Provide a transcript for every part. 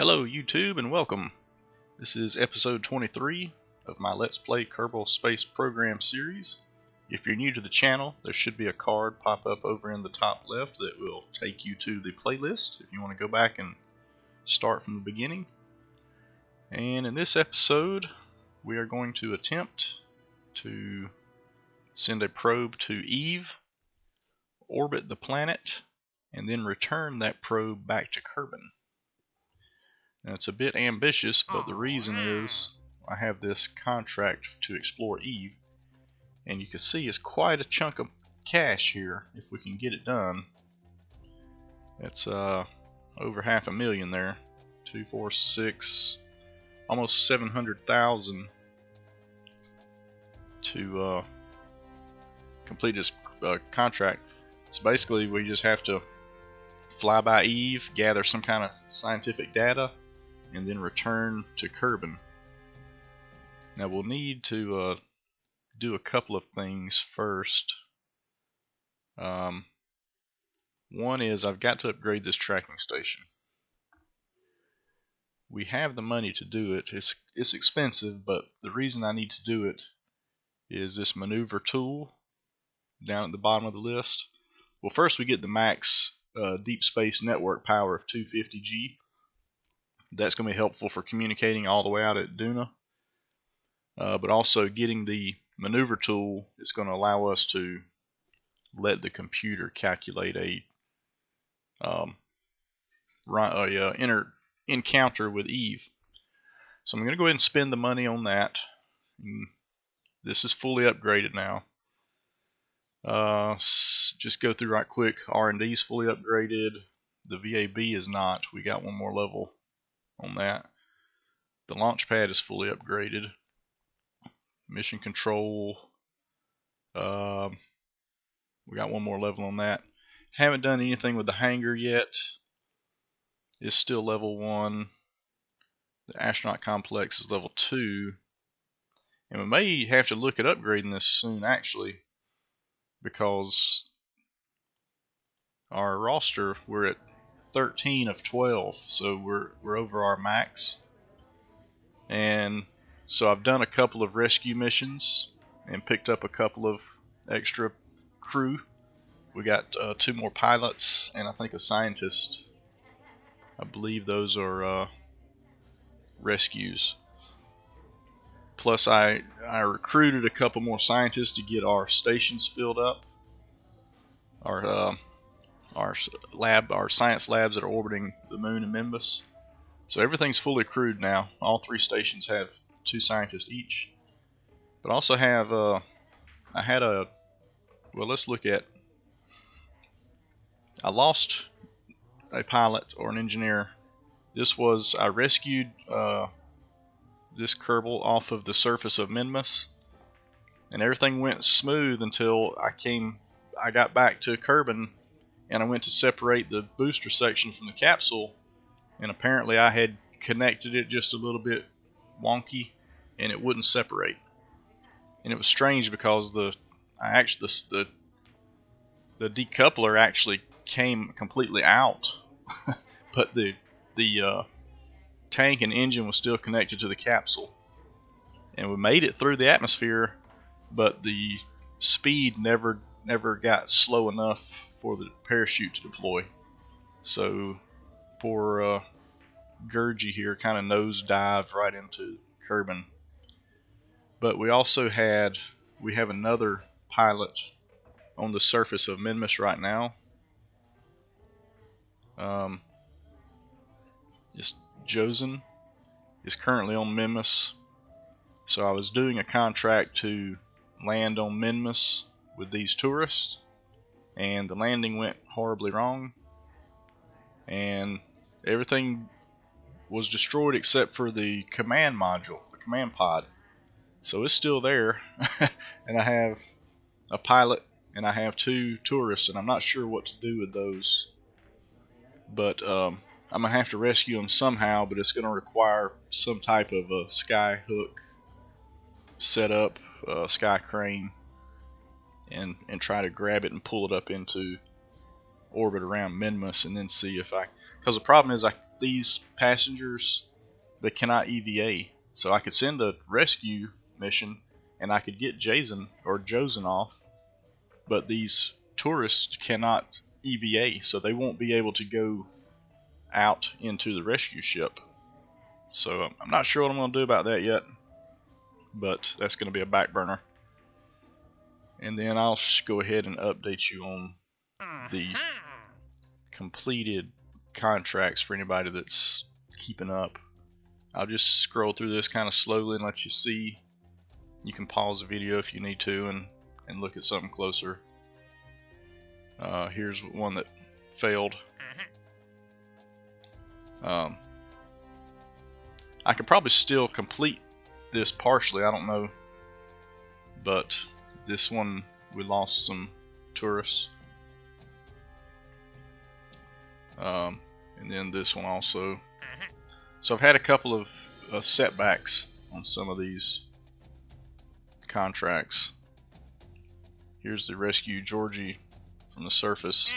Hello YouTube and welcome. This is episode 23 of my Let's Play Kerbal Space Program series. If you're new to the channel, there should be a card pop up over in the top left that will take you to the playlist if you want to go back and start from the beginning. And in this episode, we are going to attempt to send a probe to Eve, orbit the planet, and then return that probe back to Kerbin. Now it's a bit ambitious, but the reason is I have this contract to explore Eve, and you can see it's quite a chunk of cash here if we can get it done. It's over $500,000 there, 246, almost 700,000 to complete this contract. So basically, we just have to fly by Eve, gather some kind of scientific data, and then return to Kerbin. Now we'll need to do a couple of things first. One is I've got to upgrade this tracking station. We have the money to do it. It's expensive, but the reason I need to do it is this maneuver tool down at the bottom of the list. Well, first we get the max deep space network power of 250G. That's going to be helpful for communicating all the way out at Duna. But also getting the maneuver tool is going to allow us to let the computer calculate a encounter with Eve. So I'm going to go ahead and spend the money on that. This is fully upgraded now. Just go through right quick. R&D is fully upgraded. The VAB is not. We got one more level on that. The launch pad is fully upgraded. Mission control. We got one more level on that. Haven't done anything with the hangar yet. It's still level 1. The astronaut complex is level 2. And we may have to look at upgrading this soon, actually, because our roster, we're at 13 of 12, so we're over our max. And so I've done a couple of rescue missions and picked up a couple of extra crew. We got 2 more pilots and I think a scientist. I believe those are rescues. Plus I recruited a couple more scientists to get our stations filled up. Our science labs that are orbiting the moon and Mimbus. So everything's fully crewed now. All 3 stations have 2 scientists each. But also have let's look at, I lost a pilot or an engineer. I rescued this Kerbal off of the surface of Minmus, and everything went smooth until I got back to Kerbin, and I went to separate the booster section from the capsule, and apparently I had connected it just a little bit wonky, and it wouldn't separate. And it was strange because the decoupler actually came completely out, but the tank and engine was still connected to the capsule, and we made it through the atmosphere, but the speed never got slow enough for the parachute to deploy. So poor Gurgi here kind of nose-dived right into Kerbin. But we have another pilot on the surface of Minmus right now. Josen is currently on Minmus. So I was doing a contract to land on Minmus with these tourists, and the landing went horribly wrong, and everything was destroyed except for the command module, the command pod. So it's still there, and I have a pilot and I have 2 tourists, and I'm not sure what to do with those. But I'm going to have to rescue them somehow, but it's going to require some type of a sky hook setup, sky crane, and try to grab it and pull it up into orbit around Minmus, and then see if because the problem is these passengers, they cannot EVA. So I could send a rescue mission and I could get Jason or Josen off, but these tourists cannot EVA, so they won't be able to go out into the rescue ship. So I'm not sure what I'm going to do about that yet, but that's going to be a back burner. And then I'll go ahead and update you on the completed contracts for anybody that's keeping up. I'll just scroll through this kind of slowly and let you see. You can pause the video if you need to and look at something closer. Here's one that failed. I could probably still complete this partially, I don't know. But this one, we lost some tourists. And then this one also. So I've had a couple of setbacks on some of these contracts. Here's the rescue Georgie from the surface.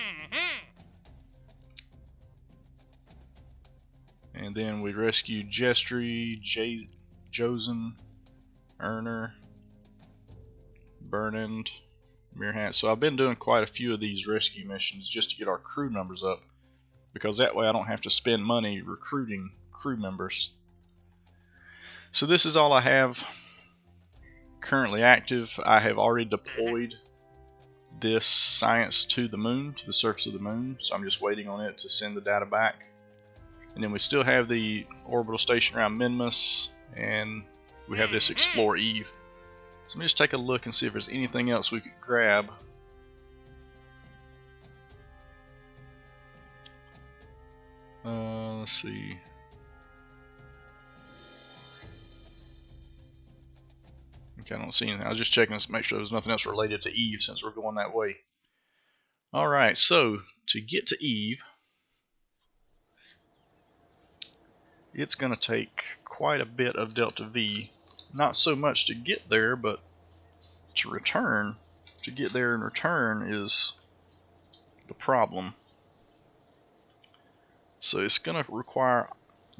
And then we rescued Jestry, Josen, Erner, Burnand, Mirhant. So I've been doing quite a few of these rescue missions just to get our crew numbers up, because that way I don't have to spend money recruiting crew members. So this is all I have currently active. I have already deployed this science to the moon, to the surface of the moon, so I'm just waiting on it to send the data back. And then we still have the orbital station around Minmus, and we have this Explore Eve. So let me just take a look and see if there's anything else we could grab. Let's see. Okay, I don't see anything. I was just checking to make sure there's nothing else related to Eve since we're going that way. Alright, so to get to Eve, it's going to take quite a bit of Delta V. Not so much to get there, but to return. To get there and return is the problem. So it's going to require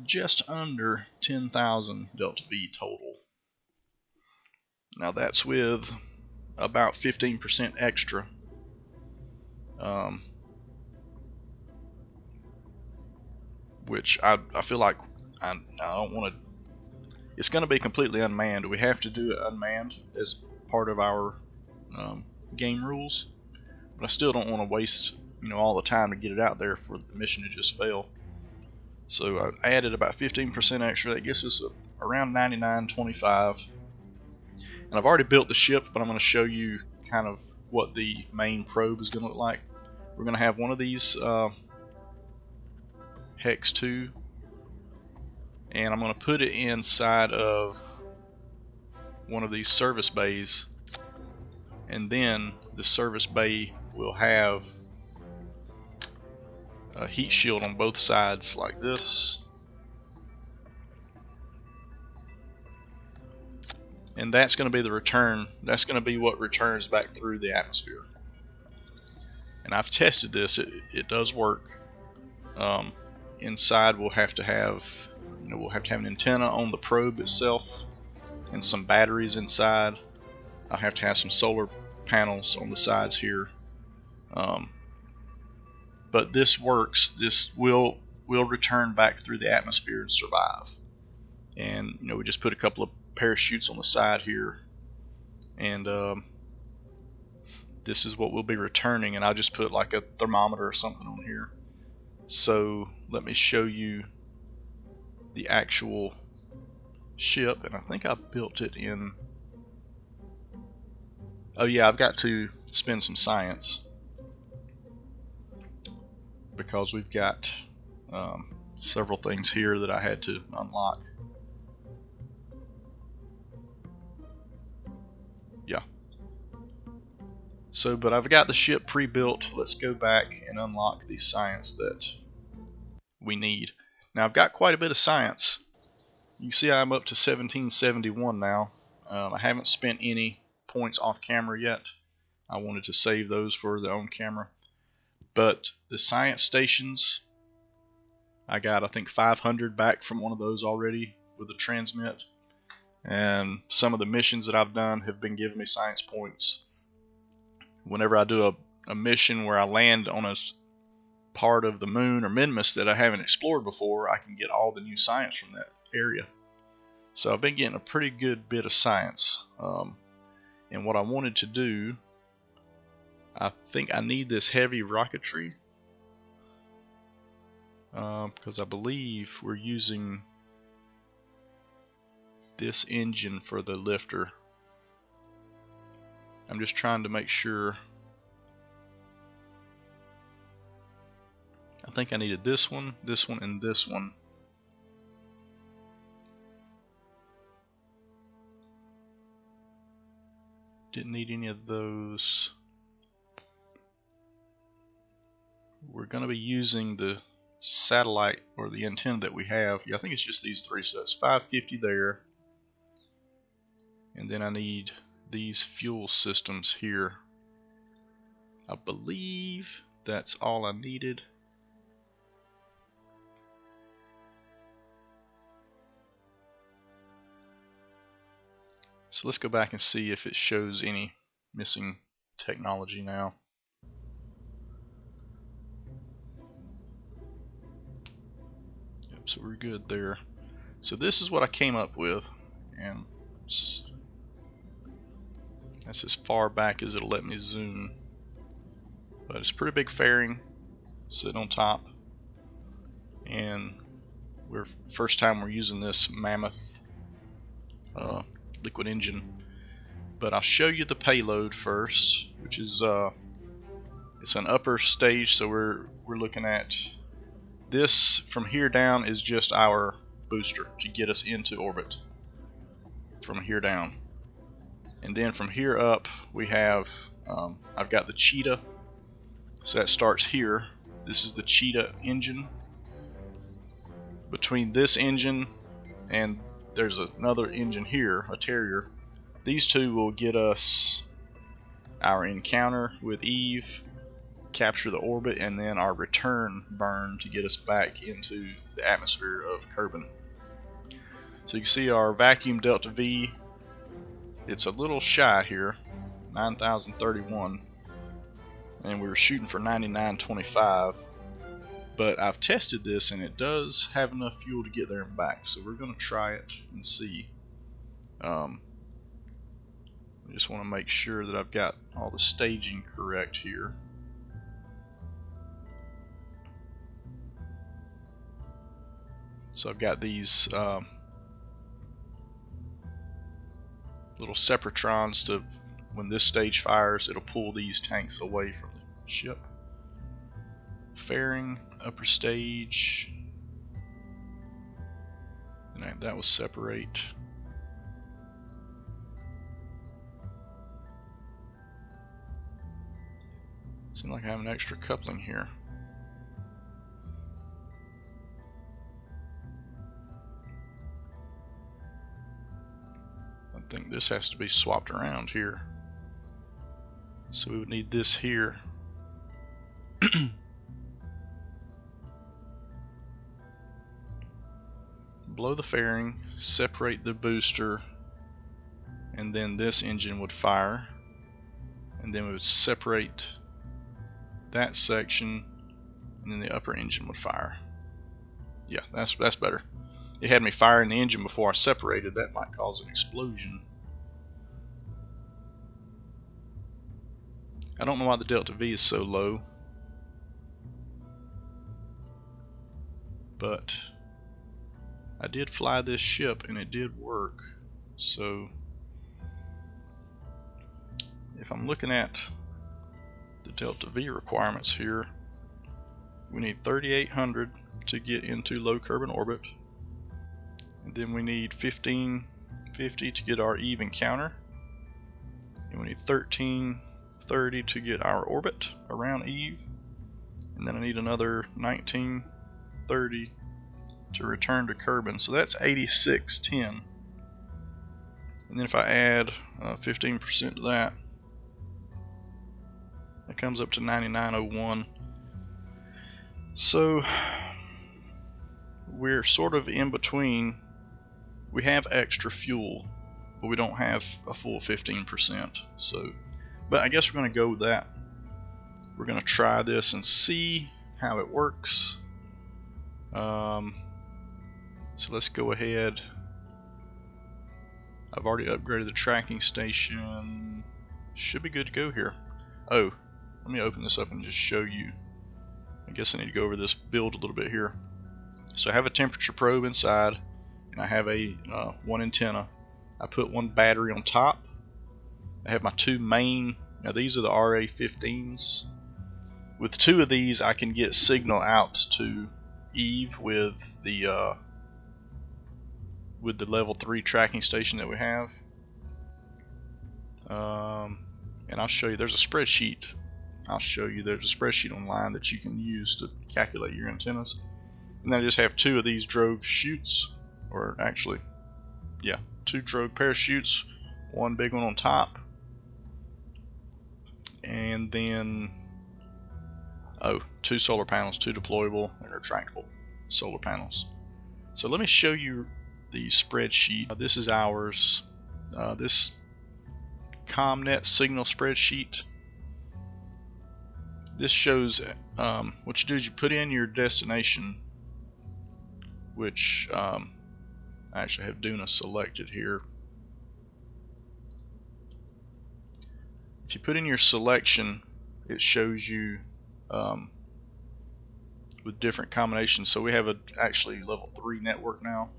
just under 10,000 Delta V total. Now that's with about 15% extra. Which I feel like I don't want to. It's going to be completely unmanned. We have to do it unmanned as part of our game rules. But I still don't want to waste all the time to get it out there for the mission to just fail. So I added about 15% extra. That gets us around 99.25. And I've already built the ship, but I'm going to show you kind of what the main probe is going to look like. We're going to have one of these Hex 2, and I'm going to put it inside of one of these service bays, and then the service bay will have a heat shield on both sides like this, and that's going to be the return. That's going to be what returns back through the atmosphere. And I've tested this. It does work. Inside we'll have to have an antenna on the probe itself and some batteries inside. I'll have to have some solar panels on the sides here. But this works. This will return back through the atmosphere and survive. And we just put a couple of parachutes on the side here, and this is what we'll be returning. And I'll just put like a thermometer or something on here. So let me show you the actual ship, and I think I built it in. Oh yeah, I've got to spend some science because we've got several things here that I had to unlock. Yeah. So, but I've got the ship pre-built. Let's go back and unlock the science that we need. Now I've got quite a bit of science. You can see I'm up to 1771 now. I haven't spent any points off camera yet. I wanted to save those for the on camera. But the science stations I got, I think, 500 back from one of those already with the transmit. And some of the missions that I've done have been giving me science points. Whenever I do a mission where I land on a part of the moon or Minmus that I haven't explored before, I can get all the new science from that area. So I've been getting a pretty good bit of science. And what I wanted to do, I think I need this heavy rocketry. Because I believe we're using this engine for the lifter. I'm just trying to make sure. I think I needed this one, and this one. Didn't need any of those. We're going to be using the satellite or the antenna that we have. Yeah, I think it's just these three, so it's 550 there. And then I need these fuel systems here. I believe that's all I needed. So let's go back and see if it shows any missing technology now. Yep, so we're good there. So this is what I came up with, and that's as far back as it'll let me zoom. But it's a pretty big fairing sitting on top, and first time we're using this mammoth liquid engine. But I'll show you the payload first, which is it's an upper stage, so we're looking at this. From here down is just our booster to get us into orbit from here down. And then from here up we have I've got the Cheetah, so that starts here. This is the Cheetah engine. Between this engine and there's another engine here, a Terrier. These two will get us our encounter with Eve, capture the orbit, and then our return burn to get us back into the atmosphere of Kerbin. So you can see our vacuum delta V, it's a little shy here, 9,031, and we were shooting for 9925. But I've tested this and it does have enough fuel to get there and back, so we're going to try it and see. I just want to make sure that I've got all the staging correct here. So I've got these little separatrons to, when this stage fires, it'll pull these tanks away from the ship. Fairing, upper stage, and that will separate. Seems like I have an extra coupling here. I think this has to be swapped around here. So we would need this here. Blow the fairing, separate the booster, and then this engine would fire, and then we would separate that section, and then the upper engine would fire. Yeah, that's better. It had me firing the engine before I separated. That might cause an explosion. I don't know why the delta V is so low, but I did fly this ship and it did work. So if I'm looking at the delta V requirements here, we need 3,800 to get into low Kerbin orbit, and then we need 1,550 to get our Eve encounter, and we need 1,330 to get our orbit around Eve, and then I need another 1,930 to return to Kerbin. So that's 8610, and then if I add 15% to that, that comes up to 9901. So we're sort of in between. We have extra fuel, but we don't have a full 15%. So, but I guess we're going to go with that. We're going to try this and see how it works. So let's go ahead. I've already upgraded the tracking station. Should be good to go here. Oh, let me open this up and just show you. I guess I need to go over this build a little bit here. So I have a temperature probe inside, and I have a one antenna. I put one battery on top. I have my two main. Now these are the RA15s. With two of these, I can get signal out to Eve with the level 3 tracking station that we have. And I'll show you. There's a spreadsheet. I'll show you. There's a spreadsheet online that you can use to calculate your antennas. And then I just have two of these drogue chutes, or actually, yeah, two drogue parachutes, one big one on top, and then two solar panels, two deployable and retractable solar panels. So let me show you the spreadsheet. This is ours. This ComNet signal spreadsheet. This shows what you do is you put in your destination, which I actually have Duna selected here. If you put in your selection, it shows you with different combinations. So we have actually level 3 network now.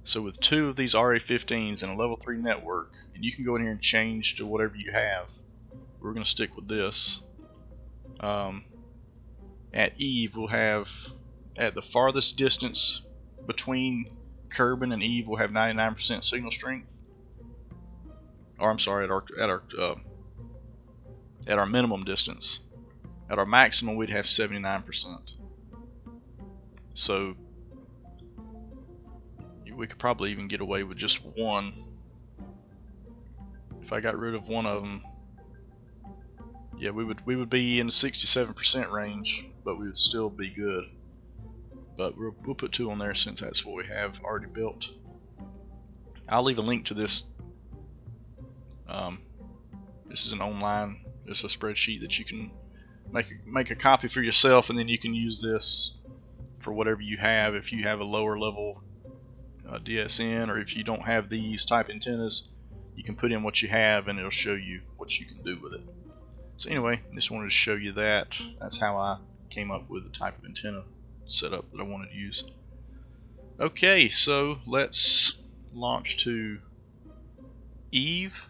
So with two of these RA15s and a level 3 network, and you can go in here and change to whatever you have. We're going to stick with this. At Eve, we'll have, at the farthest distance between Kerbin and Eve, we'll have 99% signal strength. Or I'm sorry, at our minimum distance. At our maximum, we'd have 79%. So we could probably even get away with just one. If I got rid of one of them, yeah, we would be in the 67% range, but we would still be good. But we'll put two on there since that's what we have already built. I'll leave a link to this. This is an online. It's a spreadsheet that you can make a copy for yourself, and then you can use this for whatever you have. If you have a lower level DSN, or if you don't have these type antennas, you can put in what you have, and it'll show you what you can do with it. So anyway, just wanted to show you that. That's how I came up with the type of antenna setup that I wanted to use. Okay, so let's launch to Eve.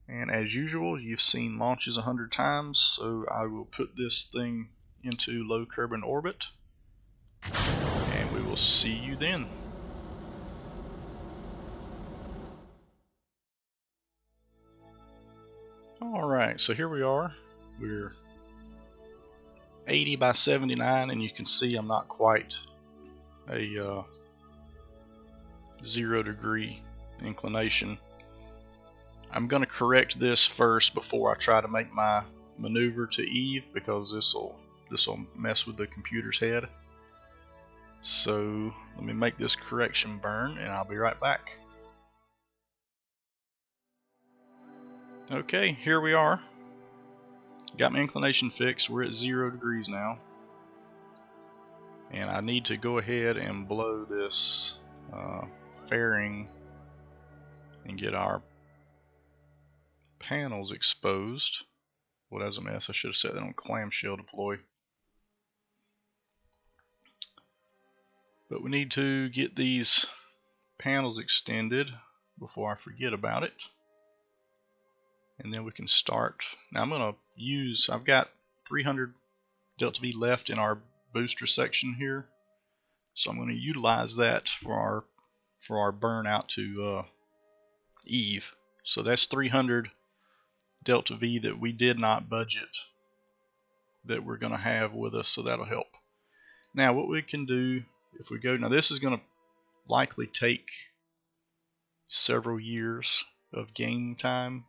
And as usual, you've seen launches 100 times, so I will put this thing into low Kerbin orbit, and we will see you then. Alright, so here we are. We're 80 by 79, and you can see I'm not quite a 0 degree inclination. I'm going to correct this first before I try to make my maneuver to Eve, because this will mess with the computer's head. So let me make this correction burn, and I'll be right back. Okay, here we are. Got my inclination fixed. We're at 0 degrees now. And I need to go ahead and blow this fairing and get our panels exposed. Well, that's a mess. I should have set that on clamshell deploy. But we need to get these panels extended before I forget about it. And then we can start. Now I'm going to use, I've got 300 delta V left in our booster section here. So I'm going to utilize that for our burn out to Eve. So that's 300 delta V that we did not budget that we're going to have with us, so that'll help. Now what we can do if we go, now this is going to likely take several years of game time,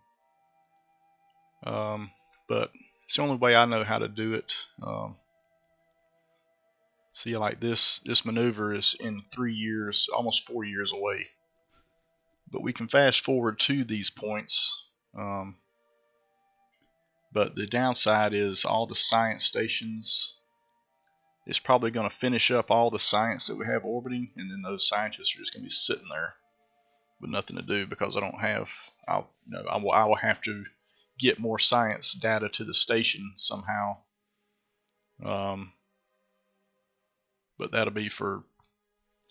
but it's the only way I know how to do it. See, like this maneuver is in 3 years, almost 4 years away. But we can fast forward to these points. But the downside is all the science stations. It's probably going to finish up all the science that we have orbiting, and then those scientists are just going to be sitting there with nothing to do because I don't have. I will have to get more science data to the station somehow. But that'll be for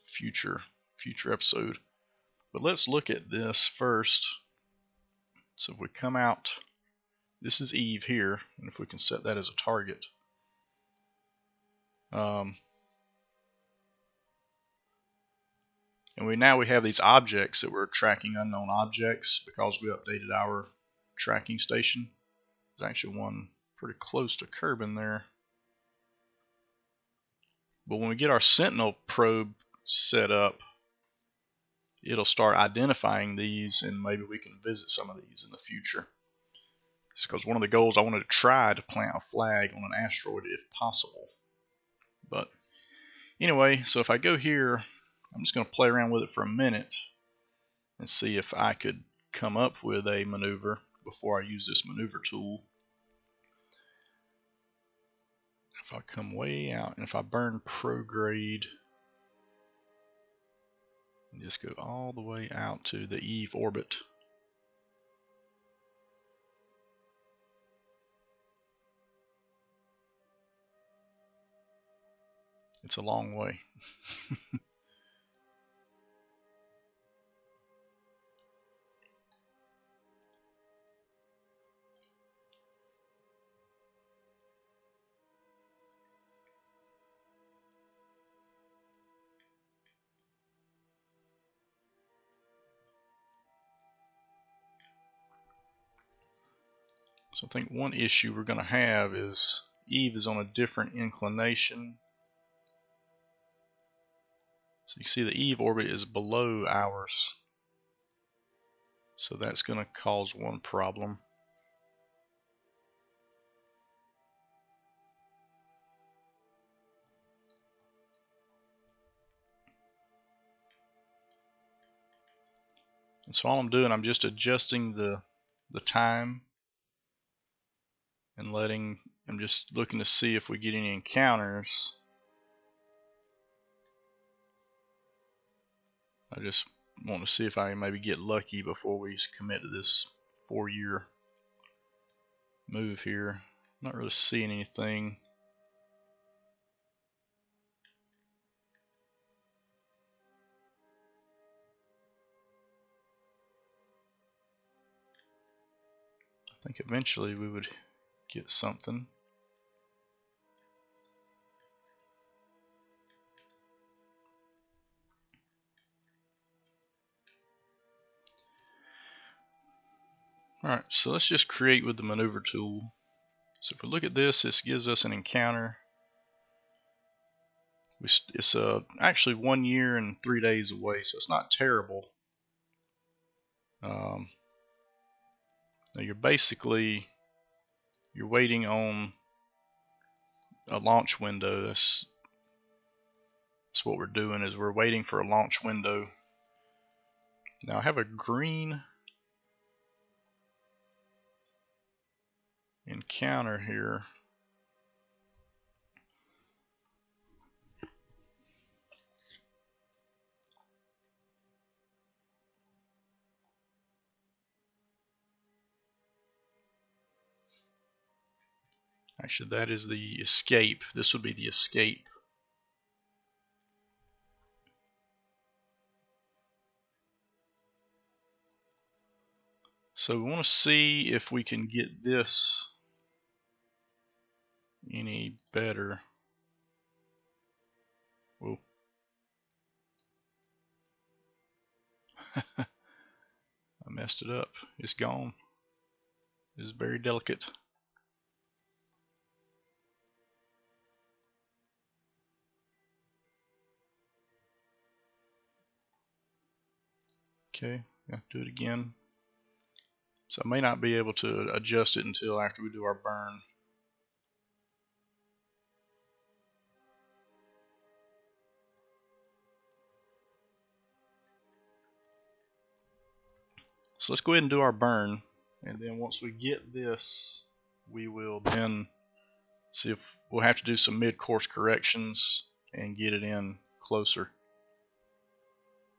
future episode. But let's look at this first. So if we come out, this is Eve here, and if we can set that as a target. And we have these objects that we're tracking, unknown objects, because we updated our tracking station. There's actually one pretty close to Kerbin there. But when we get our Sentinel probe set up, it'll start identifying these, and maybe we can visit some of these in the future. It's because one of the goals, I wanted to try to plant a flag on an asteroid if possible. But anyway, so if I go here, I'm just going to play around with it for a minute and see if I could come up with a maneuver before I use this maneuver tool. If I come way out and if I burn prograde and just go all the way out to the Eve orbit, it's a long way. So I think one issue we're going to have is Eve is on a different inclination. So you see the Eve orbit is below ours. So that's going to cause one problem. And so all I'm doing, I'm just adjusting the time and I'm just looking to see if we get any encounters. I just want to see if I can maybe get lucky before we commit to this 4-year move here. Not really seeing anything. I think eventually we would get something. Alright, so let's just create with the maneuver tool. So if we look at this, this gives us an encounter. It's actually 1 year and 3 days away, so it's not terrible. Now you're waiting on a launch window. That's what we're doing, is we're waiting for a launch window. Now I have a green encounter here. Actually, that is the escape. This would be the escape. So we want to see if we can get this any better. Whoa. I messed it up. It's gone. It's very delicate. Okay, do it again. So I may not be able to adjust it until after we do our burn. So let's go ahead and do our burn, and then once we get this, we will then see if we'll have to do some mid-course corrections and get it in closer.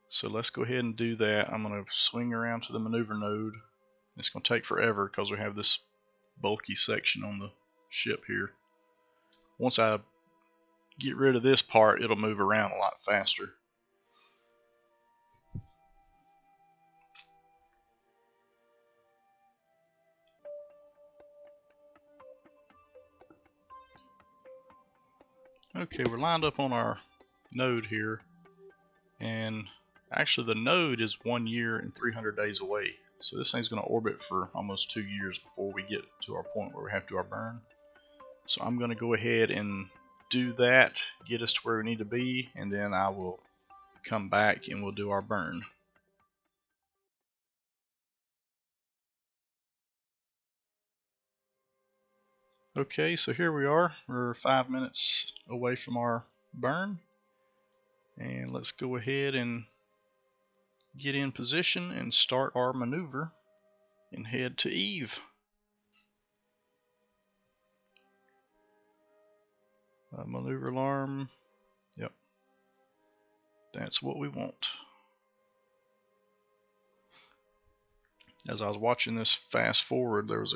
So let's go ahead and do that. I'm going to swing around to the maneuver node. It's going to take forever because we have this bulky section on the ship here. Once I get rid of this part, it'll move around a lot faster. Okay, we're lined up on our node here, and actually the node is 1 year and 300 days away. So this thing's going to orbit for almost 2 years before we get to our point where we have to do our burn. So I'm going to go ahead and do that, get us to where we need to be, and then I will come back and we'll do our burn. Okay, so here we are. We're 5 minutes away from our burn. And let's go ahead and get in position and start our maneuver and head to Eve. Maneuver alarm. Yep. That's what we want. As I was watching this fast forward, there was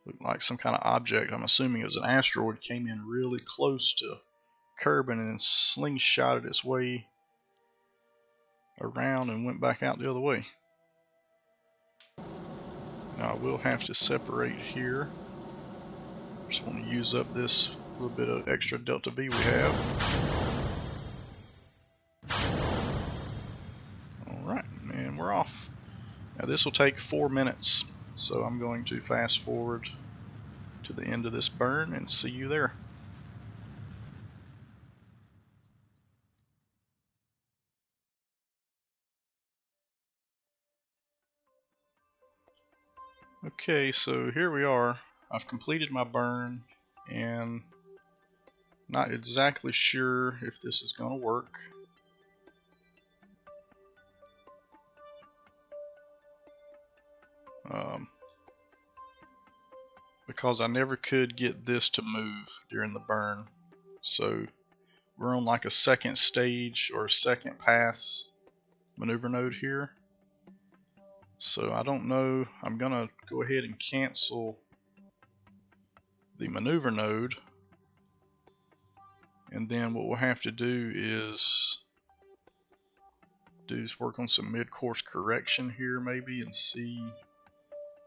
looked like some kind of object. I'm assuming it was an asteroid, came in really close to Kerbin and then slingshotted its way around and went back out the other way. Now I will have to separate here. Just want to use up this little bit of extra delta B we have. Alright, and we're off. Now this will take 4 minutes, so I'm going to fast forward to the end of this burn and see you there. Okay, so here we are. I've completed my burn, and not exactly sure if this is going to work. Because I never could get this to move during the burn. So we're on like a second stage or second pass maneuver node here. So I don't know. I'm gonna go ahead and cancel the maneuver node, and then what we'll have to do is work on some mid-course correction here maybe, and see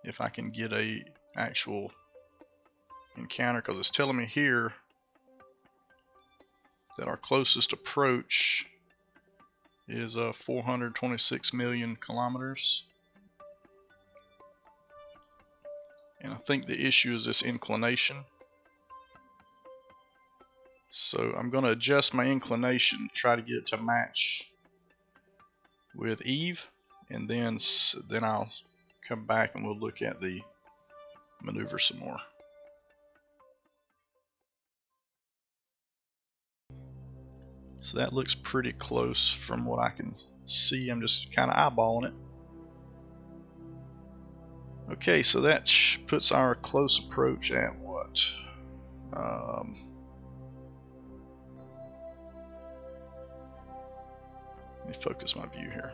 if I can get a actual encounter, because it's telling me here that our closest approach is 426 million kilometers. And I think the issue is this inclination. So I'm going to adjust my inclination, try to get it to match with Eve, and then I'll come back and we'll look at the maneuver some more. So that looks pretty close from what I can see. I'm just kind of eyeballing it. Okay, so that puts our close approach at what? Let me focus my view here.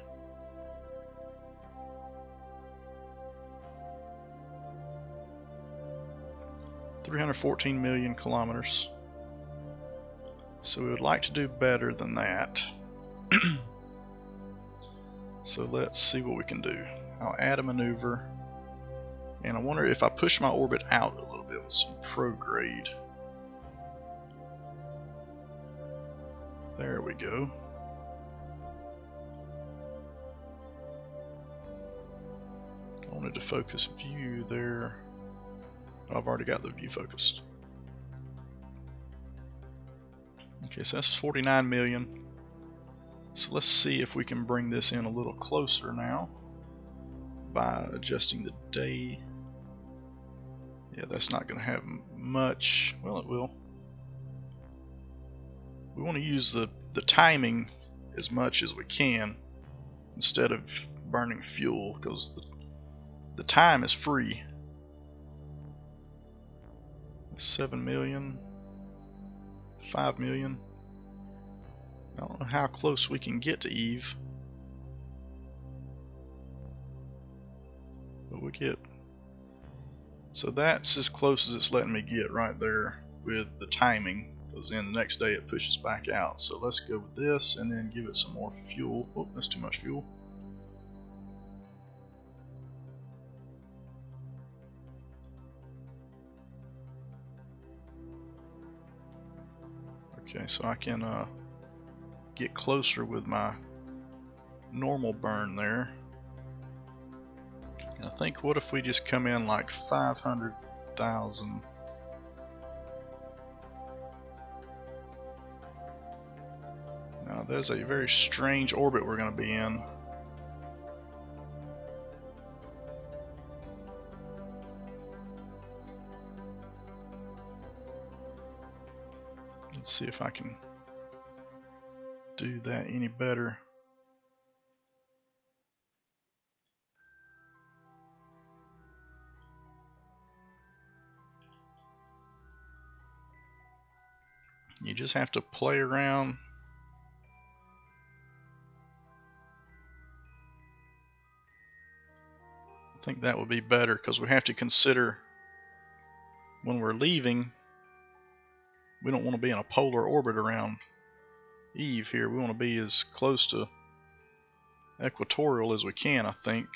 $314 million kilometers. So we would like to do better than that. So let's see what we can do. I'll add a maneuver. And I wonder if I push my orbit out a little bit with some prograde. There we go. I wanted to focus view there. I've already got the view focused. Okay, so that's 49 million. So let's see if we can bring this in a little closer now by adjusting the day. Yeah, that's not going to have much. Well, it will. We want to use the timing as much as we can instead of burning fuel because the time is free. 7 million, 5 million. I don't know how close we can get to Eve, but we get. So that's as close as it's letting me get right there with the timing, because then the next day it pushes back out. So let's go with this and then give it some more fuel. Oh, that's too much fuel. Okay, so I can get closer with my normal burn there. And I think, what if we just come in like 500,000? Now there's a very strange orbit we're going to be in. Let's see if I can do that any better. You just have to play around. I think that would be better, because we have to consider when we're leaving, we don't want to be in a polar orbit around Eve here. We want to be as close to equatorial as we can, I think.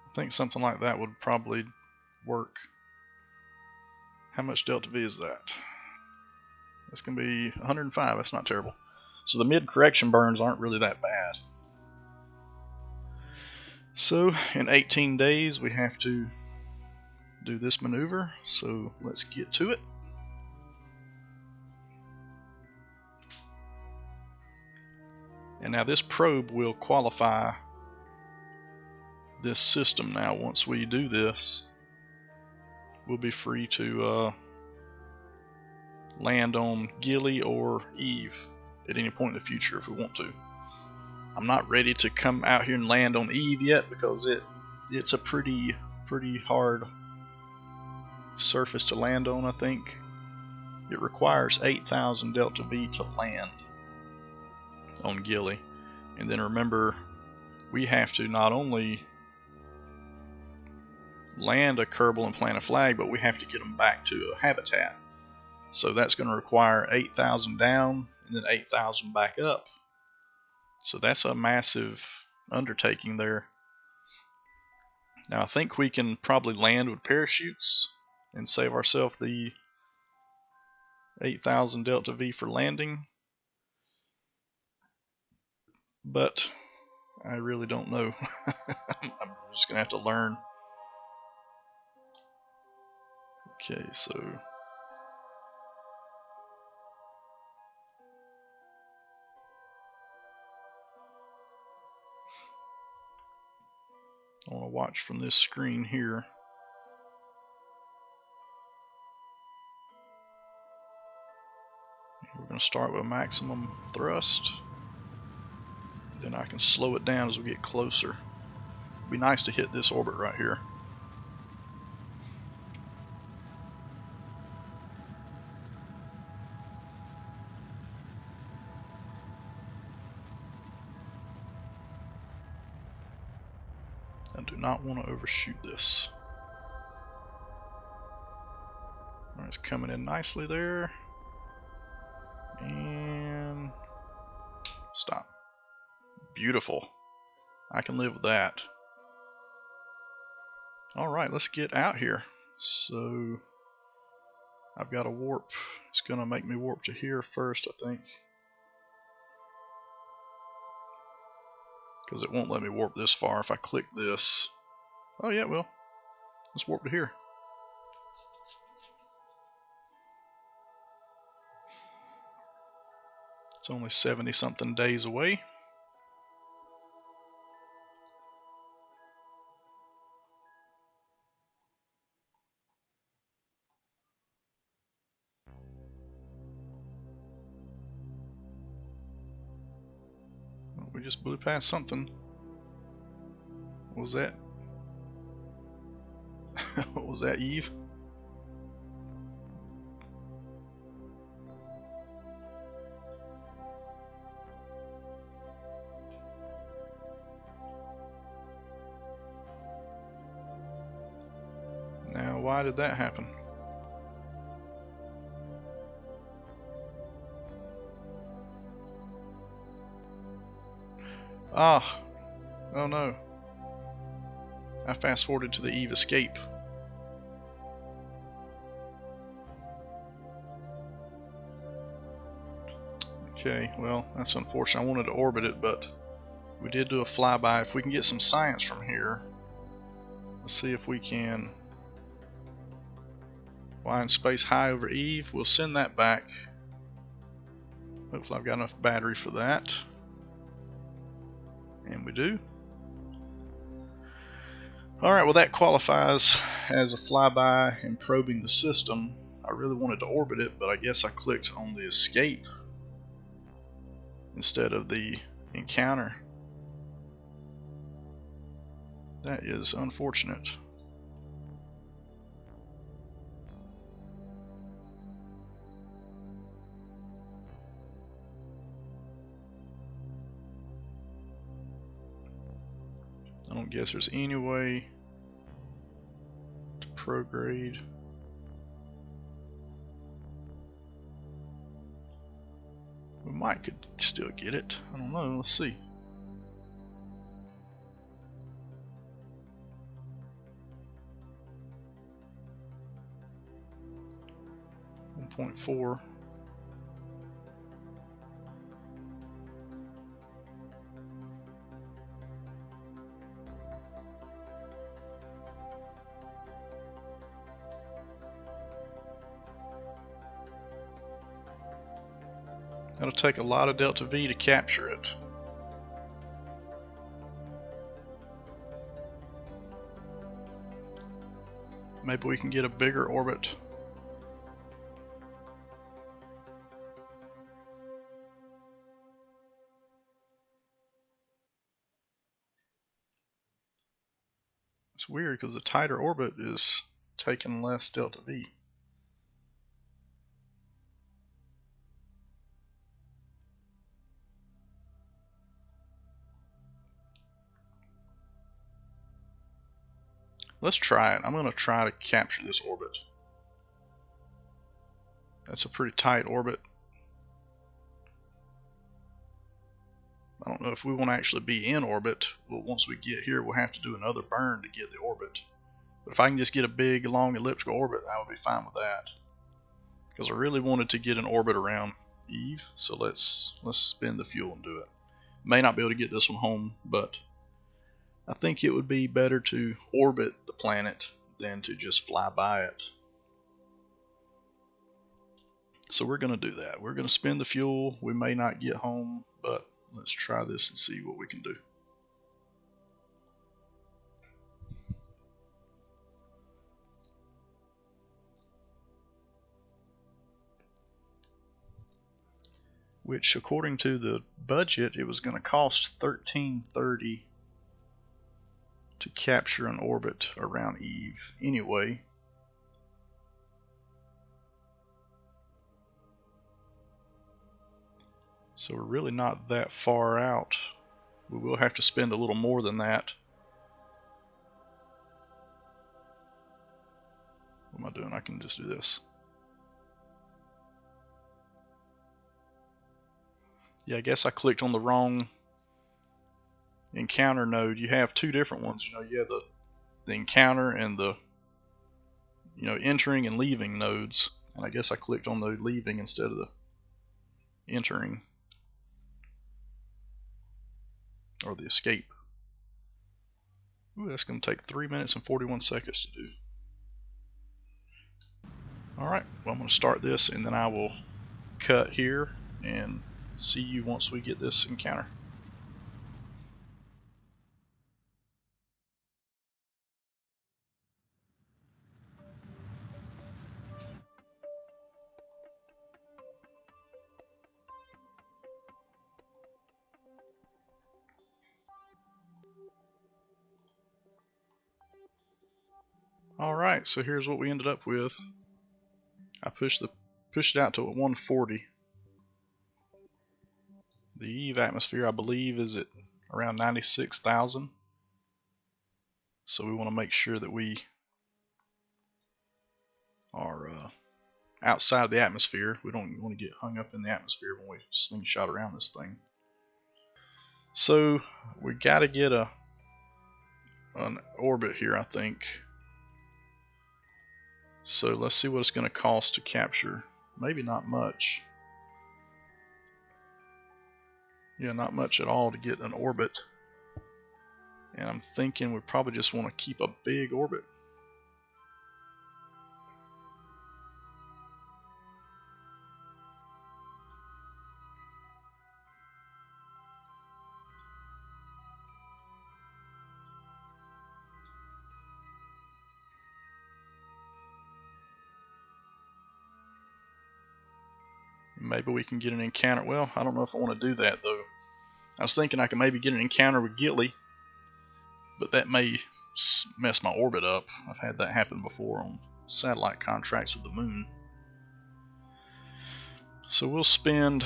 I think something like that would probably work. How much delta V is that? That's going to be 105. That's not terrible. So the mid-correction burns aren't really that bad. So in 18 days we have to do this maneuver. So let's get to it. And now this probe will qualify this system. Now once we do this, we'll be free to land on Gilly or Eve at any point in the future if we want to. I'm not ready to come out here and land on Eve yet, because it's a pretty hard surface to land on. I think it requires 8,000 delta V to land on Gilly. And then remember, we have to not only land a Kerbal and plant a flag, but we have to get them back to a habitat. So that's going to require 8,000 down and then 8,000 back up. So that's a massive undertaking there. Now I think we can probably land with parachutes and save ourselves the 8,000 delta V for landing. But I really don't know. I'm just going to have to learn. Okay, so I want to watch from this screen here. We're going to start with maximum thrust. Then I can slow it down as we get closer. It'd be nice to hit this orbit right here. I do not want to overshoot this. Alright, it's coming in nicely there. And stop. Beautiful. I can live with that. Alright, let's get out here. So I've got a warp. It's going to make me warp to here first, I think. Because it won't let me warp this far if I click this. Oh yeah, well, let's warp to here. It's only 70 something days away. we just blew past something. What was that? What was that, Eve? Now, why did that happen? Ah! Oh no. I fast forwarded to the Eve escape. Okay, well, that's unfortunate. I wanted to orbit it, but we did do a flyby. If we can get some science from here, let's see if we can fly in space high over Eve. We'll send that back. Hopefully I've got enough battery for that. And we do. Alright, well that qualifies as a flyby and probing the system. I really wanted to orbit it, but I guess I clicked on the escape instead of the encounter. That is unfortunate. I don't guess there's any way to prograde. We might could still get it. I don't know. Let's see. .4. It'll take a lot of delta V to capture it. Maybe we can get a bigger orbit. It's weird because the tighter orbit is taking less delta V. Let's try it. I'm going to try to capture this orbit. That's a pretty tight orbit. I don't know if we want to actually be in orbit, but once we get here we'll have to do another burn to get the orbit. But if I can just get a big long elliptical orbit, I would be fine with that. Because I really wanted to get an orbit around Eve, so let's spend the fuel and do it. May not be able to get this one home, but I think it would be better to orbit the planet than to just fly by it. So we're going to do that. We're going to spend the fuel. We may not get home, but let's try this and see what we can do. Which, according to the budget, it was going to cost $13.30 to capture an orbit around Eve anyway. So we're really not that far out. We will have to spend a little more than that. What am I doing? I can just do this. Yeah, I guess I clicked on the wrong encounter node. You have two different ones. You have the encounter and the entering and leaving nodes. And I guess I clicked on the leaving instead of the entering. Or the escape. Ooh, that's going to take 3 minutes and 41 seconds to do. Alright, well I'm going to start this and then I will cut here and see you once we get this encounter. Alright, so here's what we ended up with. I pushed it out to 140. The Eve atmosphere, I believe, is at around 96,000. So we want to make sure that we are outside the atmosphere. We don't want to get hung up in the atmosphere when we slingshot around this thing. So we got to get an orbit here, I think. So let's see what it's going to cost to capture. Maybe not much. Yeah, not much at all to get an orbit. And I'm thinking we probably just want to keep a big orbit. Maybe we can get an encounter. Well, I don't know if I want to do that though. I was thinking I could maybe get an encounter with Gilly, but that may mess my orbit up. I've had that happen before on satellite contracts with the moon. So we'll spend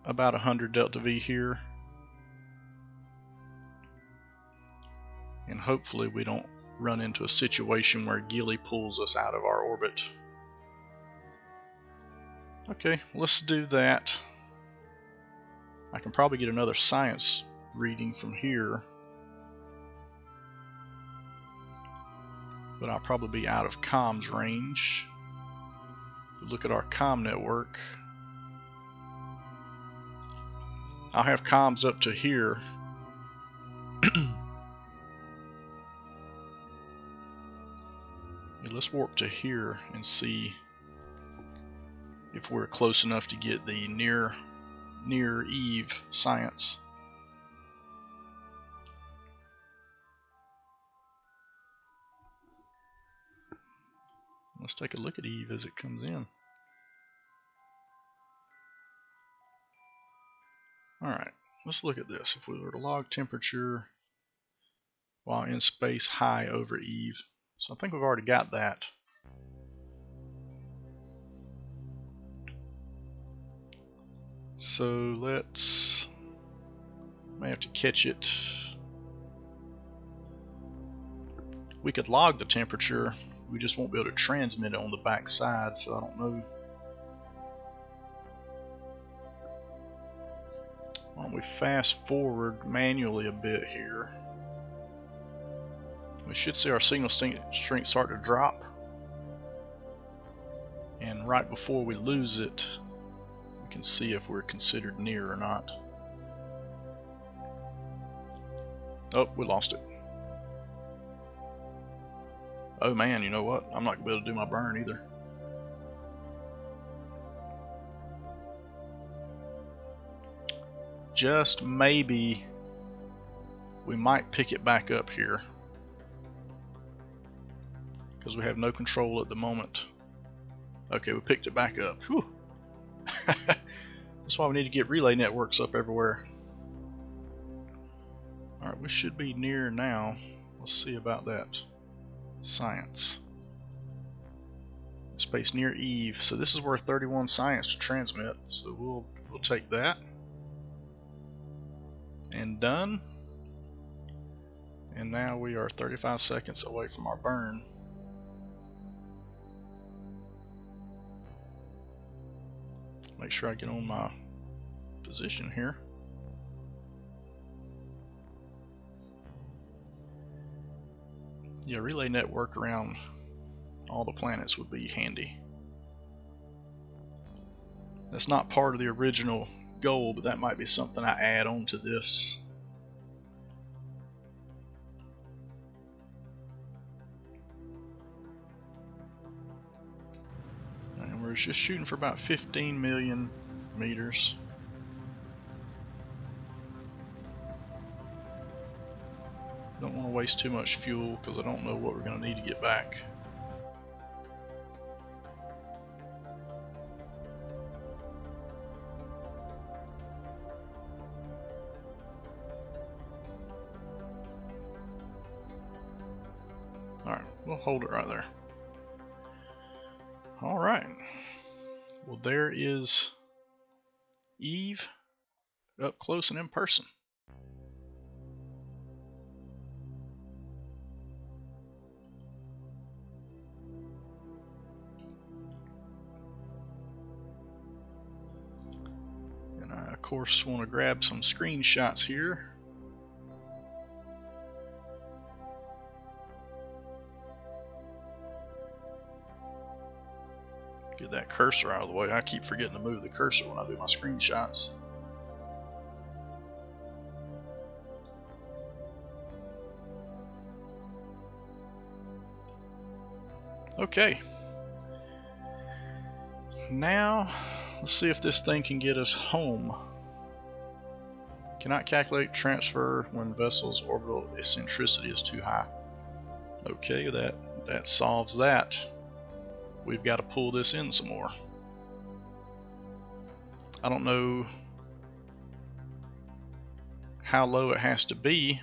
about 100 Delta V here. And hopefully we don't run into a situation where Gilly pulls us out of our orbit. Okay, let's do that. I can probably get another science reading from here, but I'll probably be out of comms range. If we look at our comm network, I'll have comms up to here. Let's warp to here and see if we're close enough to get the near Eve science. Let's take a look at Eve as it comes in. Alright, let's look at this. If we were to log temperature while in space high over Eve. So I think we've already got that. So let's, may have to catch it. We could log the temperature, we just won't be able to transmit it on the back side, so I don't know. Why don't we fast forward manually a bit here. We should see our signal strength start to drop. And right before we lose it, we can see if we're considered near or not. Oh, we lost it. Oh man, you know what? I'm not going to be able to do my burn either. Just maybe we might pick it back up here, because we have no control at the moment. Okay, we picked it back up. Whew. That's why we need to get relay networks up everywhere. Alright, we should be near now. Let's see about that. Science. Space near Eve. So this is worth 31 science to transmit. So we'll take that. And done. And now we are 35 seconds away from our burn. Make sure I get on my position here. Yeah, relay network around all the planets would be handy. That's not part of the original goal, but that might be something I add on to this. And we're just shooting for about 15 million meters. Don't want to waste too much fuel because I don't know what we're going to need to get back. Alright, we'll hold it right there. Alright. Well, there is Eve up close and in person. And I, of course, want to grab some screenshots here. Get that cursor out of the way. I keep forgetting to move the cursor when I do my screenshots. Okay. Now, let's see if this thing can get us home. Cannot calculate transfer when vessel's orbital eccentricity is too high. Okay, that solves that. We've got to pull this in some more. I don't know how low it has to be.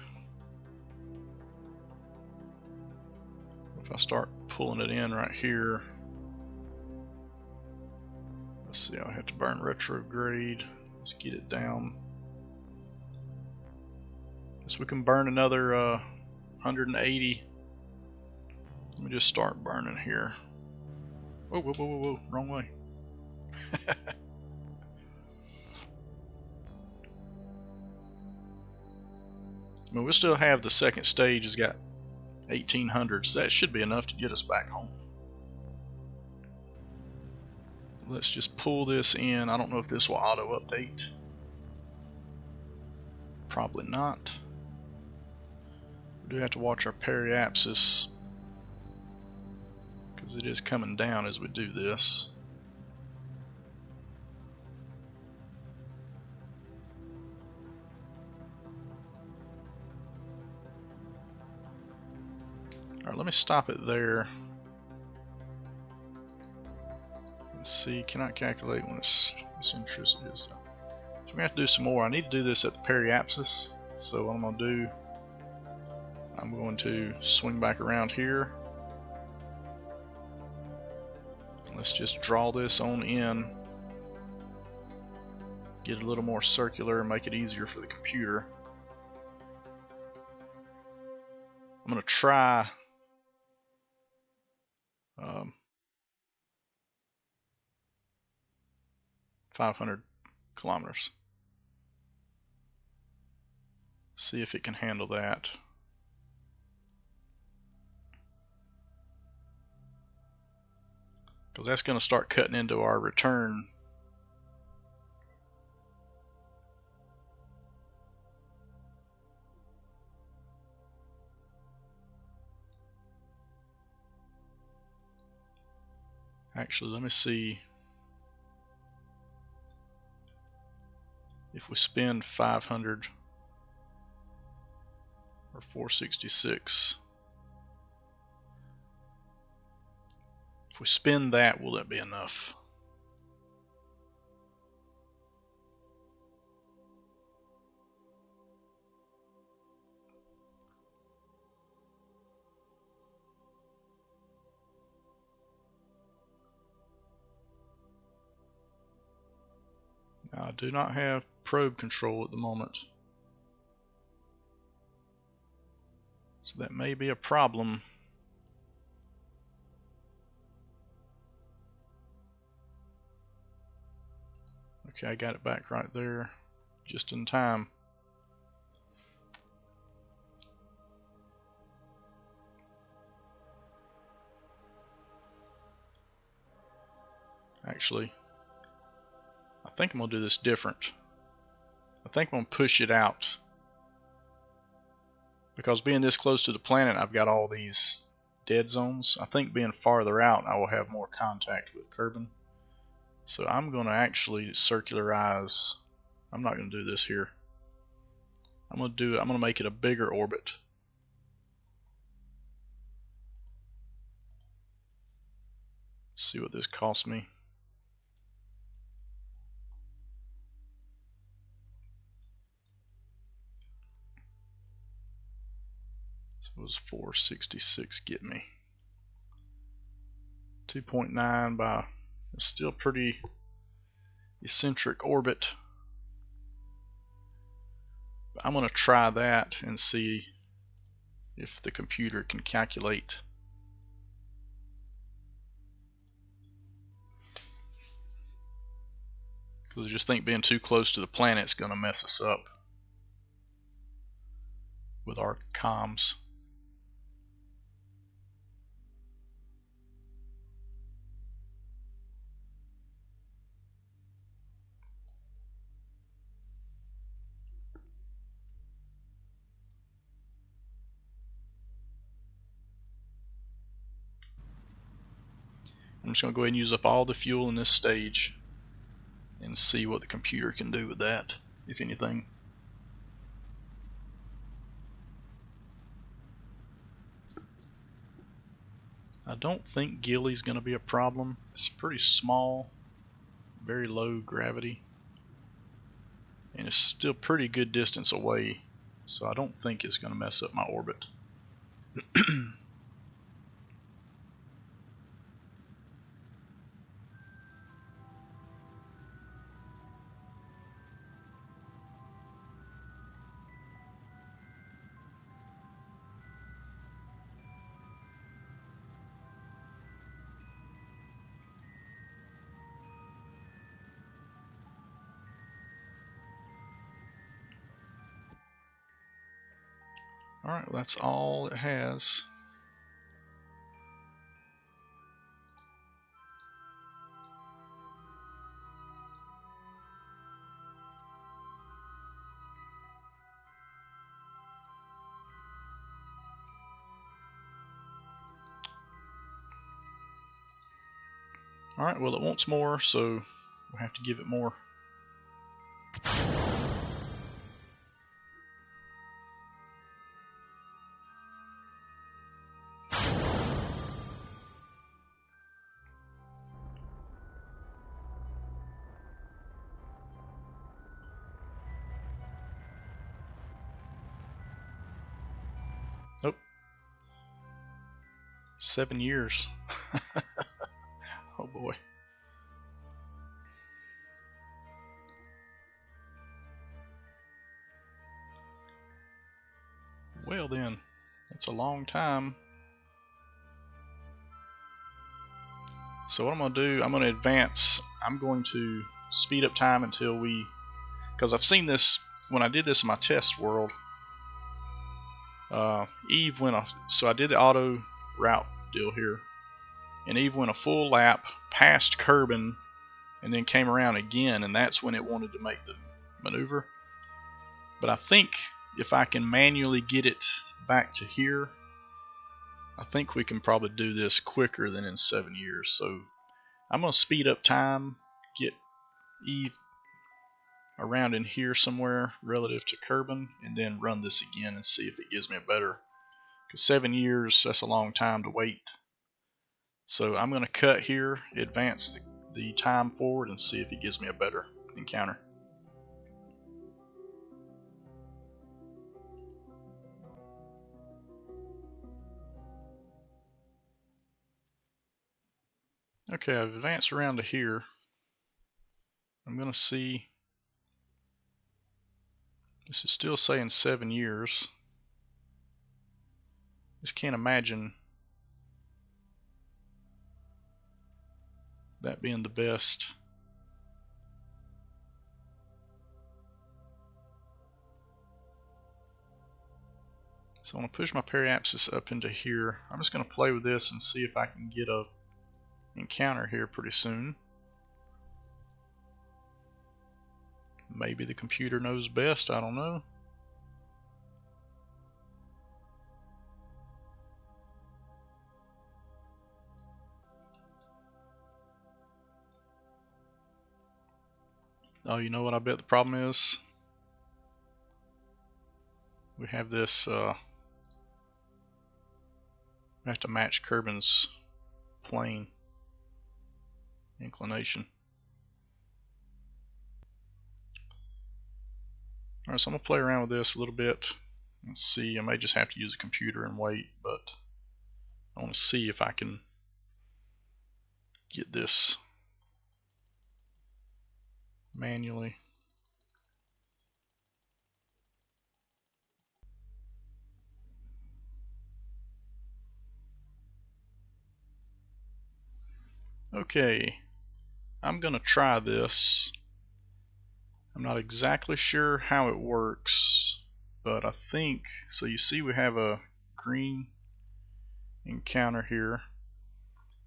If I start pulling it in right here, let's see, I'll have to burn retrograde. Let's get it down. Guess we can burn another 180. Let me just start burning here. Whoa, whoa, whoa, whoa, whoa, wrong way. I mean, we still have the second stage has got 1800, so that should be enough to get us back home. Let's just pull this in. I don't know if this will auto update. Probably not. We do have to watch our periapsis because it is coming down as we do this. Alright, let me stop it there. Let's see, cannot calculate when its eccentricity is done. So we have to do some more. I need to do this at the periapsis. So what I'm going to do, I'm going to swing back around here. Let's just draw this on in. Get it a little more circular and make it easier for the computer. I'm going to try 500 kilometers. See if it can handle that. Because that's going to start cutting into our return. Actually, let me see if we spend 500 or 466. If we spend that, will that be enough? Now, I do not have probe control at the moment, so that may be a problem. Okay, I got it back right there, just in time. Actually, I think I'm going to do this different. I think I'm going to push it out. Because being this close to the planet, I've got all these dead zones. I think being farther out, I will have more contact with Kerbin. So I'm going to actually circularize. I'm not going to do this here. I'm going to make it a bigger orbit. See what this costs me. So What does 466 get me? 2.9 by a still pretty eccentric orbit. I'm going to try that and see if the computer can calculate. Because I just think being too close to the planet is going to mess us up with our comms. I'm just going to go ahead and use up all the fuel in this stage and see what the computer can do with that, if anything. I don't think Gilly's going to be a problem. It's pretty small, very low gravity, and it's still pretty good distance away, so I don't think it's going to mess up my orbit. Alright, well, that's all it has. Alright, well, it wants more, so we'll have to give it more. Nope. 7 years. Oh boy. Well then, that's a long time. So what I'm going to do, I'm going to advance. I'm going to speed up time until we, because I've seen this when I did this in my test world. Eve went off, so I did the auto route deal here, and Eve went a full lap past Kerbin and then came around again, and that's when it wanted to make the maneuver. But I think if I can manually get it back to here, I think we can probably do this quicker than in 7 years. So I'm going to speed up time, get Eve around in here somewhere relative to Kerbin, and then run this again and see if it gives me a better. Because 7 years, that's a long time to wait. So I'm going to cut here, advance the time forward, and see if it gives me a better encounter. Okay, I've advanced around to here. I'm going to see. This is still saying 7 years. Just can't imagine that being the best. So I'm going to push my periapsis up into here. I'm just going to play with this and see if I can get a encounter here pretty soon. Maybe the computer knows best, I don't know. Oh, you know what I bet the problem is? We have this, we have to match Kerbin's plane inclination. Alright, so I'm going to play around with this a little bit, Let's see, I may just have to use a computer and wait, but I want to see if I can get this manually. Okay, I'm going to try this. I'm not exactly sure how it works, but I think, so you see we have a green encounter here.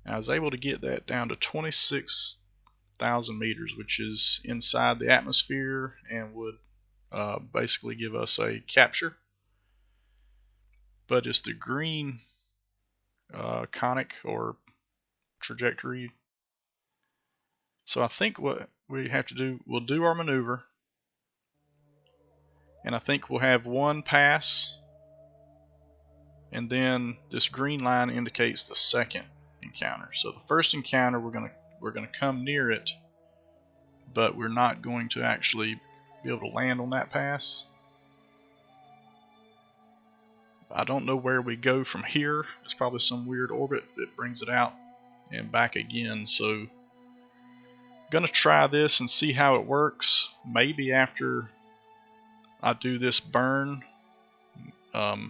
And I was able to get that down to 26,000 meters, which is inside the atmosphere and would basically give us a capture. But it's the green conic or trajectory. So I think what we have to do, we'll do our maneuver, and I think we'll have one pass, and then this green line indicates the second encounter. So the first encounter, we're gonna come near it, but we're not going to actually be able to land on that pass. I don't know where we go from here. It's probably some weird orbit that brings it out and back again. So I'm gonna try this and see how it works. Maybe after I do this burn, I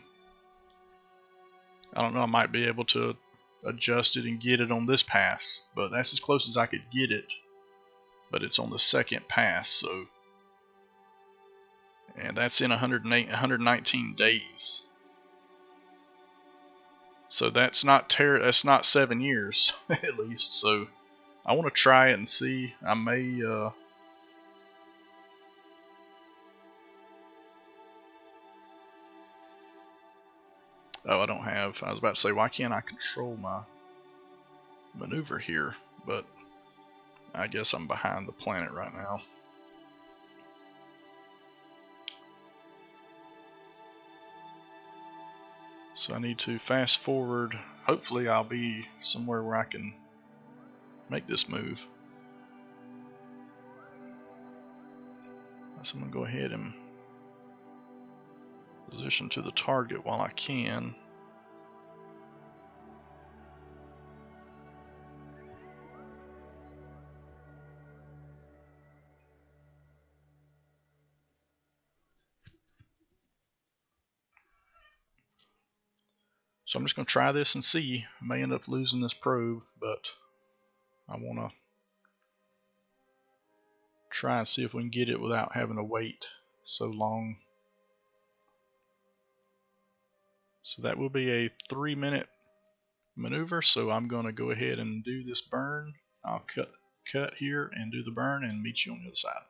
don't know, I might be able to adjust it and get it on this pass, but that's as close as I could get it. But it's on the second pass, so, and that's in 119 days. So that's not 7 years at least. So I want to try it and see. I may oh, I don't have, I was about to say, why can't I control my maneuver here? But I guess I'm behind the planet right now. So I need to fast forward. Hopefully I'll be somewhere where I can make this move. So I'm going to go ahead and position to the target while I can. So I'm just going to try this and see. I may end up losing this probe, but I want to try and see if we can get it without having to wait so long. So that will be a 3-minute maneuver, so I'm going to go ahead and do this burn. I'll cut here and do the burn and meet you on the other side.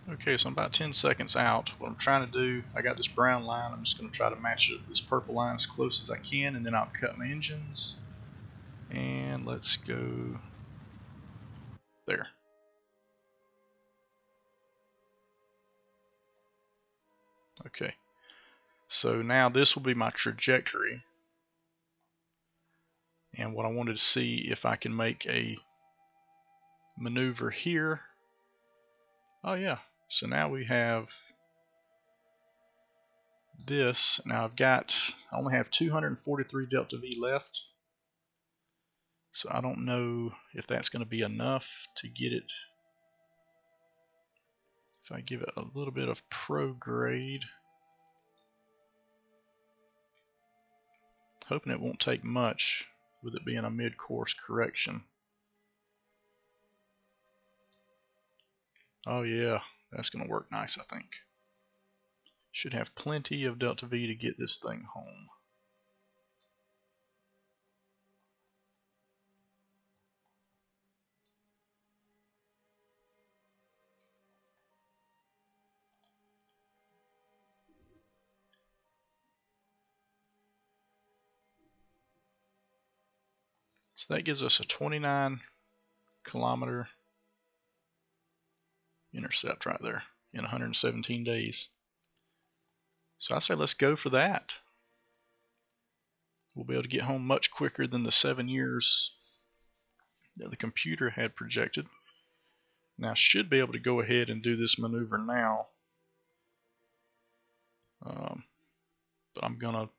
Okay, so I'm about 10 seconds out. What I'm trying to do, I got this brown line. I'm just going to try to match it, this purple line as close as I can, and then I'll cut my engines. And let's go there. Okay, so now this will be my trajectory. And what I wanted to see if I can make a maneuver here. Oh yeah, so now we have this. Now I only have 243 delta V left. So I don't know if that's going to be enough to get it. If I give it a little bit of prograde, hoping it won't take much with it being a mid-course correction. Oh yeah, that's going to work nice, I think. Should have plenty of delta V to get this thing home. So that gives us a 29-kilometer intercept right there in 117 days. So I say let's go for that. We'll be able to get home much quicker than the 7 years that the computer had projected. Now I should be able to go ahead and do this maneuver now. But I'm gonna,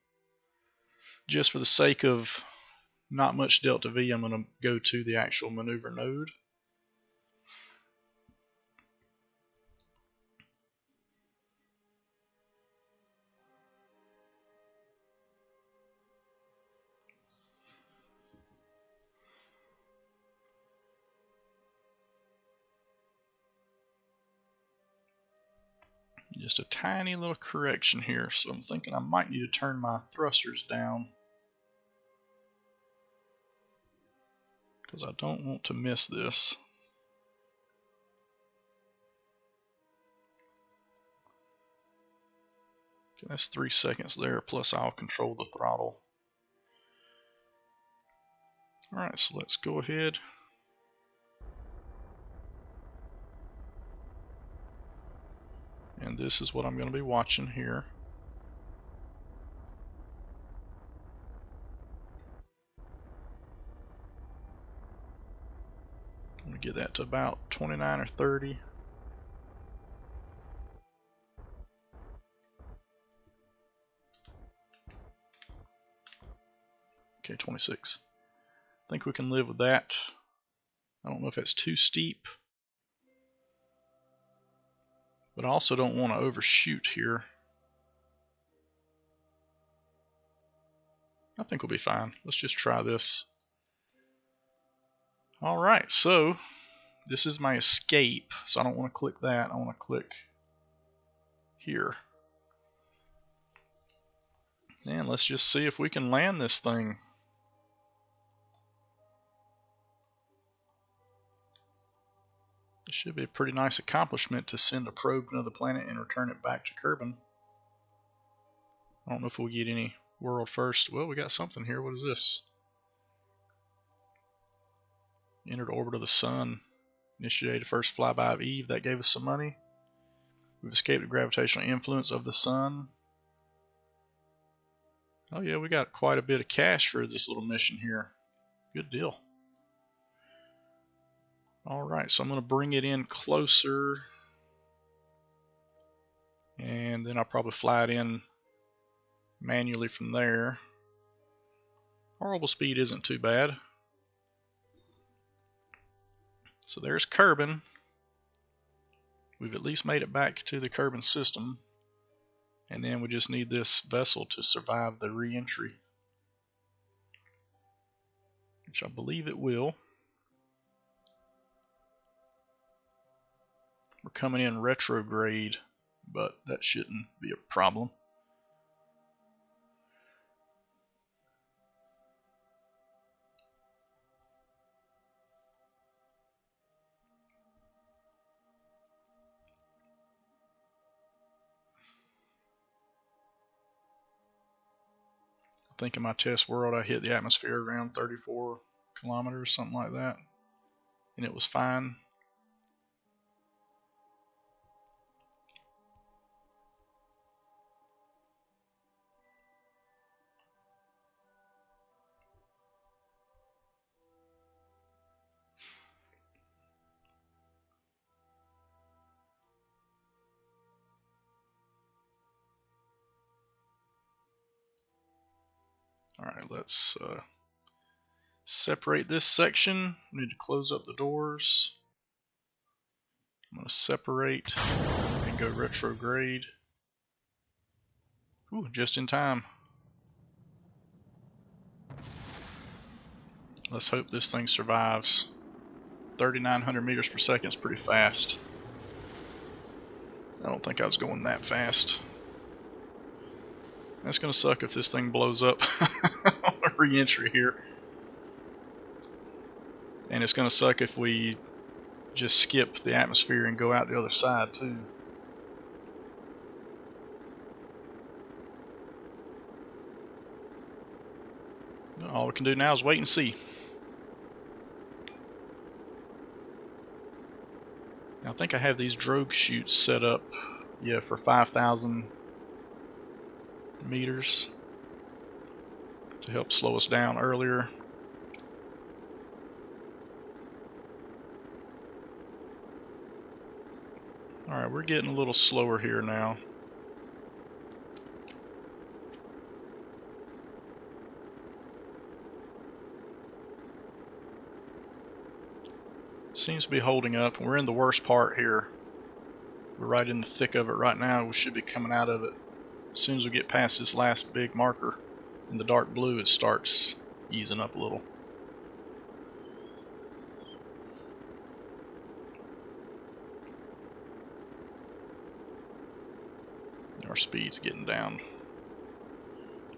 just for the sake of not much delta V, I'm gonna go to the actual maneuver node. Just a tiny little correction here, so I'm thinking I might need to turn my thrusters down because I don't want to miss this. Okay, that's 3 seconds there, plus I'll control the throttle. Alright, so let's go ahead. And this is what I'm going to be watching here. I'm going to get that to about 29 or 30. Okay, 26. I think we can live with that. I don't know if that's too steep, but I also don't want to overshoot here. I think we'll be fine. Let's just try this. Alright, so this is my escape, so I don't want to click that. I want to click here. And let's just see if we can land this thing. It should be a pretty nice accomplishment to send a probe to another planet and return it back to Kerbin. I don't know if we'll get any world first. Well, we got something here. What is this? Entered orbit of the sun. Initiated first flyby of Eve. That gave us some money. We've escaped the gravitational influence of the sun. Oh yeah, we got quite a bit of cash for this little mission here. Good deal. Alright, so I'm going to bring it in closer. And then I'll probably fly it in manually from there. Orbital speed isn't too bad. So there's Kerbin. We've at least made it back to the Kerbin system. And then we just need this vessel to survive the re-entry, which I believe it will. We're coming in retrograde, but that shouldn't be a problem. I think in my test world I hit the atmosphere around 34 kilometers, something like that, and it was fine. Alright, let's separate this section. We need to close up the doors. I'm going to separate and go retrograde. Ooh, just in time. Let's hope this thing survives. 3,900 meters per second is pretty fast. I don't think I was going that fast. That's going to suck if this thing blows up on a re-entry here. And it's going to suck if we just skip the atmosphere and go out the other side too. All we can do now is wait and see. Now, I think I have these drogue chutes set up, yeah, for 5,000 meters to help slow us down earlier. Alright, we're getting a little slower here now. Seems to be holding up. We're in the worst part here. We're right in the thick of it right now. We should be coming out of it. As soon as we get past this last big marker in the dark blue, it starts easing up a little. Our speed's getting down.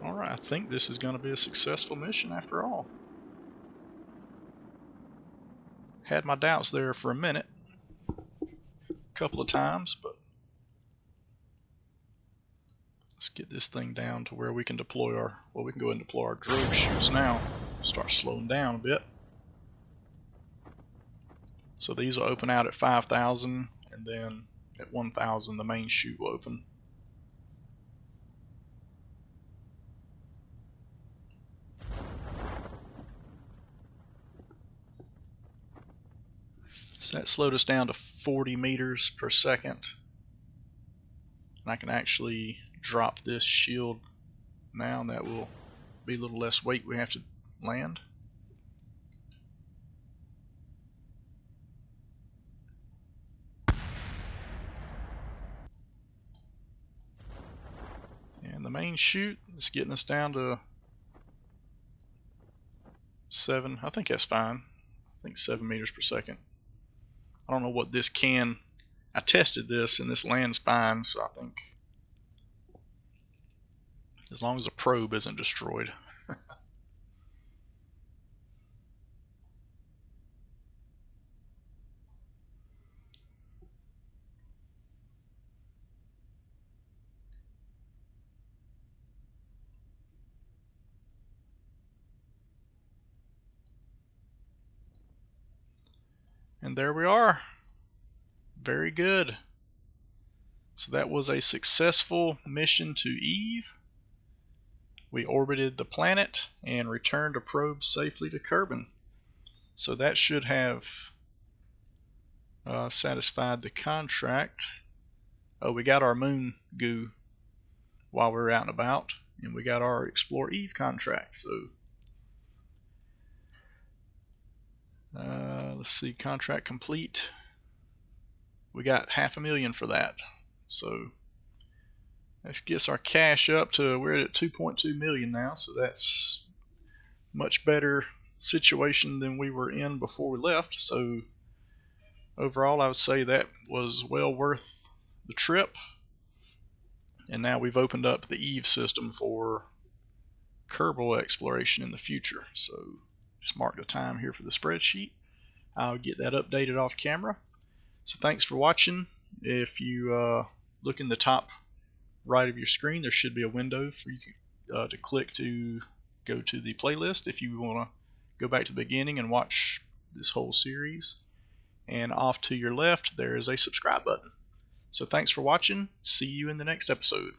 Alright, I think this is going to be a successful mission after all. Had my doubts there for a minute. A couple of times, but let's get this thing down to where we can deploy our, well, we can go ahead and deploy our drogue chutes now. Start slowing down a bit. So these will open out at 5,000, and then at 1,000 the main chute will open. So that slowed us down to 40 meters per second. And I can actually drop this shield now, and that will be a little less weight we have to land. And the main chute is getting us down to 7. I think that's fine. I think 7 meters per second. I don't know what this can. I tested this and this lands fine, so I think as long as the probe isn't destroyed. And there we are. Very good. So that was a successful mission to Eve. We orbited the planet and returned a probe safely to Kerbin. So that should have satisfied the contract. Oh, we got our moon goo while we were out and about, and we got our Explore Eve contract. So let's see, contract complete. We got $500,000 for that. So that gets our cash up to, we're at 2.2 million now, so that's much better situation than we were in before we left. So overall, I would say that was well worth the trip. And now we've opened up the Eve system for Kerbal exploration in the future. So just mark the time here for the spreadsheet. I'll get that updated off camera. So thanks for watching. If you look in the top right of your screen, there should be a window for you to click to go to the playlist if you want to go back to the beginning and watch this whole series. And off to your left, there is a subscribe button. So thanks for watching. See you in the next episode.